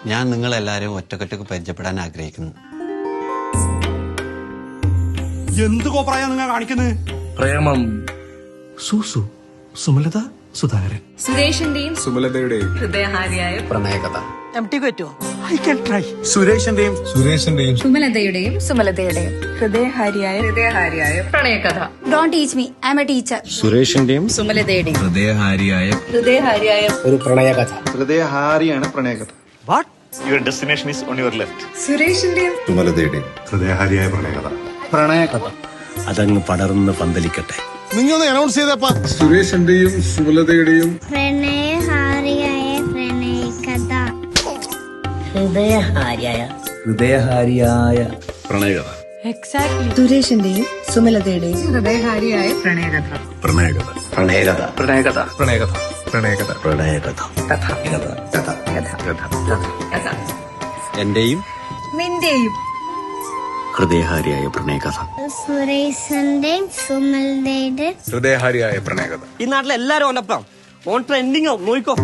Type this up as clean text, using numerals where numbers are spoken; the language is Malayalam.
ഞാൻ നിങ്ങളെല്ലാരും ഒറ്റക്കൊറ്റക്ക് പരിചയപ്പെടാൻ ആഗ്രഹിക്കുന്നു. എന്ത് കോപ്രായ നിങ്ങൾ കാണിക്കുന്നത്? പ്രേമം. സൂസു, സുമലത, സുധാകരൻ. സുരേഷിന്റെയും സുമലതയുടെയും ഹൃദയഹാരിയായ പ്രണയകഥ. സുരേഷിന്റെയും സുമലതയുടെയും ഹൃദയഹാരിയായ പ്രണയകഥ. Don't teach me, I am a teacher. സുരേഷിന്റെയും സുമലതയുടെയും ഹൃദയഹാരിയായ ഒരു പ്രണയകഥ. ഹൃദയഹാരിയാണ് പ്രണയകഥ. Your destination is on your left. സുരേഷിന്റെയും സുമലതയുടെയും ഹൃദയഹാരിയായ പ്രണയകഥ. പ്രണയകഥ അതങ്ങ് പടർന്ന് പന്തലിക്കട്ടെ. നിങ്ങൾ അനൗൺസ് ചെയ്തപ്പാ. സുരേഷിന്റെയും സുമലതയുടെയും പ്രണയഹാരിയായ പ്രണയകഥ. ഹൃദയഹാരിയായ പ്രണയകഥ. സുരേഷിന്റെയും സുമലതയുടെയും ഹൃദയഹാരിയായ പ്രണയകഥ. പ്രണയകഥ. പ്രണയകഥ. പ്രണയകഥ. പ്രണയകഥ. പ്രണയകഥ. പ്രണയകഥ. എന്റെയും നിന്റെയും ഹൃദയഹാരിയായ പ്രണയകഥ. സുരേഷിന്റെയും സുമലതയുടെ ഹൃദയഹാരിയായ പ്രണയകഥ. ഈ നാട്ടിലെ എല്ലാരും ഓനപ്പം ഓൺ ട്രെൻഡിങ് നോക്കോ.